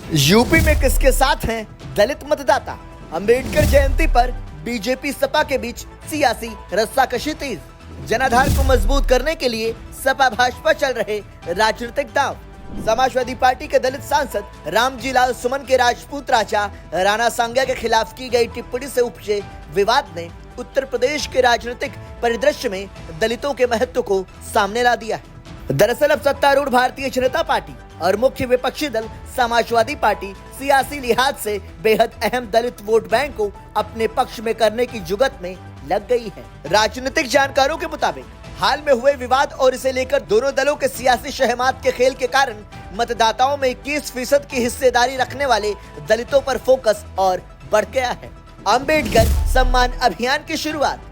UP में किसके साथ हैं दलित मतदाता? अंबेडकर जयंती पर बीजेपी सपा के बीच सियासी रस्साकशी तेज। जनाधार को मजबूत करने के लिए सपा भाजपा चल रहे राजनीतिक दांव। समाजवादी पार्टी के दलित सांसद रामजी लाल सुमन के राजपूत राजा राणा सांगा के खिलाफ की गई टिप्पणी से उपजे विवाद ने उत्तर प्रदेश के राजनीतिक परिदृश्य में दलितों के महत्व को सामने ला दिया है। दरअसल अब सत्तारूढ़ भारतीय जनता पार्टी और मुख्य विपक्षी दल समाजवादी पार्टी सियासी लिहाज से बेहद अहम दलित वोट बैंक को अपने पक्ष में करने की जुगत में लग गई है। राजनीतिक जानकारों के मुताबिक हाल में हुए विवाद और इसे लेकर दोनों दलों के सियासी शहमात के खेल के कारण मतदाताओं में 21% की हिस्सेदारी रखने वाले दलितों पर फोकस और बढ़ गया है। अंबेडकर सम्मान अभियान की शुरुआत।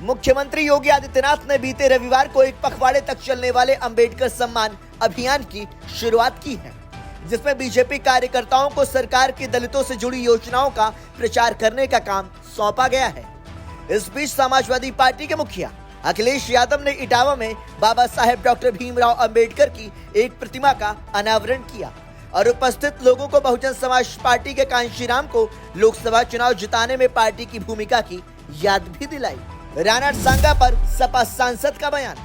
मुख्यमंत्री योगी आदित्यनाथ ने बीते रविवार को एक पखवाड़े तक चलने वाले अंबेडकर सम्मान अभियान की शुरुआत की है, जिसमें बीजेपी कार्यकर्ताओं को सरकार की दलितों से जुड़ी योजनाओं का प्रचार करने का काम सौंपा गया है। इस बीच समाजवादी पार्टी के मुखिया अखिलेश यादव ने इटावा में बाबा साहेब डॉक्टर भीमराव अंबेडकर की एक प्रतिमा का अनावरण किया और उपस्थित लोगों को बहुजन समाज पार्टी के कांशीराम को लोकसभा चुनाव जिताने में पार्टी की भूमिका की याद भी दिलाई। राणा सांगा पर सपा सांसद का बयान।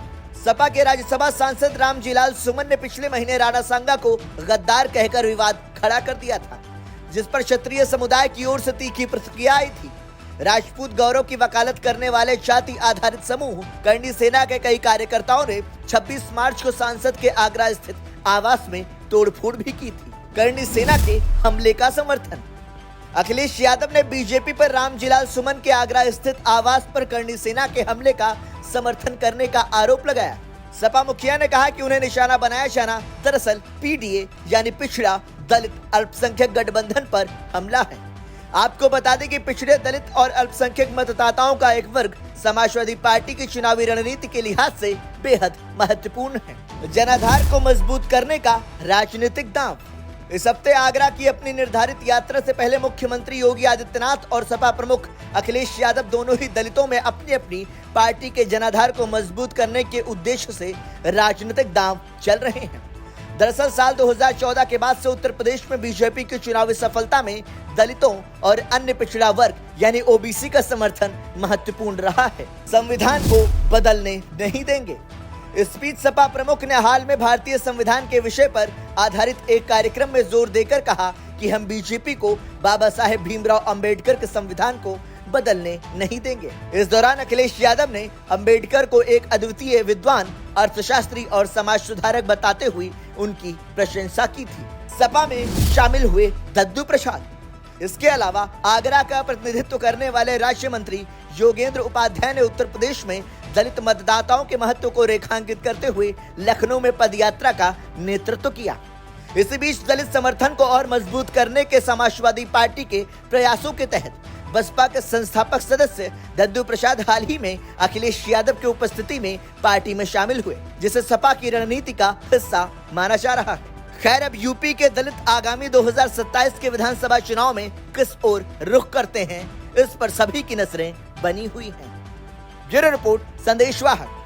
सपा के राज्यसभा सांसद रामजी लाल सुमन ने पिछले महीने राणा सांगा को गद्दार कहकर विवाद खड़ा कर दिया था, जिस पर क्षत्रिय समुदाय की ओर से तीखी प्रतिक्रिया आई थी। राजपूत गौरव की वकालत करने वाले जाति आधारित समूह करणी सेना के कई कार्यकर्ताओं ने 26 मार्च को सांसद के आगरा स्थित आवास में तोड़फोड़ भी की थी। करणी सेना के हमले का समर्थन। अखिलेश यादव ने बीजेपी पर रामजी लाल सुमन के आगरा स्थित आवास पर करणी सेना के हमले का समर्थन करने का आरोप लगाया। सपा मुखिया ने कहा कि उन्हें निशाना बनाया जाना दरअसल पीडीए यानी पिछड़ा दलित अल्पसंख्यक गठबंधन पर हमला है। आपको बता दें कि पिछड़े दलित और अल्पसंख्यक मतदाताओं का एक वर्ग समाजवादी पार्टी की चुनावी रणनीति के लिहाज से बेहद महत्वपूर्ण है। जनाधार को मजबूत करने का राजनीतिक दांव। इस हफ्ते आगरा की अपनी निर्धारित यात्रा से पहले मुख्यमंत्री योगी आदित्यनाथ और सपा प्रमुख अखिलेश यादव दोनों ही दलितों में अपनी अपनी पार्टी के जनाधार को मजबूत करने के उद्देश्य से राजनीतिक दांव चल रहे हैं। दरअसल साल 2014 के बाद से उत्तर प्रदेश में बीजेपी की चुनावी सफलता में दलितों और अन्य पिछड़ा वर्ग यानी ओबीसी का समर्थन महत्वपूर्ण रहा है। संविधान को बदलने नहीं देंगे। इस बीच सपा प्रमुख ने हाल में भारतीय संविधान के विषय पर आधारित एक कार्यक्रम में जोर देकर कहा कि हम बीजेपी को बाबा साहेब भीमराव अंबेडकर के संविधान को बदलने नहीं देंगे। इस दौरान अखिलेश यादव ने अंबेडकर को एक अद्वितीय विद्वान, अर्थशास्त्री और समाज सुधारक बताते हुए उनकी प्रशंसा की थी। सपा में शामिल हुए दद्दू प्रसाद। इसके अलावा आगरा का प्रतिनिधित्व करने वाले राज्य मंत्री योगेंद्र उपाध्याय ने उत्तर प्रदेश में दलित मतदाताओं के महत्व को रेखांकित करते हुए लखनऊ में पदयात्रा का नेतृत्व किया। इसी बीच दलित समर्थन को और मजबूत करने के समाजवादी पार्टी के प्रयासों के तहत बसपा के संस्थापक सदस्य दद्दू प्रसाद हाल ही में अखिलेश यादव की उपस्थिति में पार्टी में शामिल हुए, जिसे सपा की रणनीति का हिस्सा माना जा रहा है। खैर, अब यूपी के दलित आगामी 2027 के विधानसभा चुनाव में किस ओर रुख करते हैं, इस पर सभी की नजरें बनी हुई हैं। ब्यूरो रिपोर्ट, संदेश वाहक।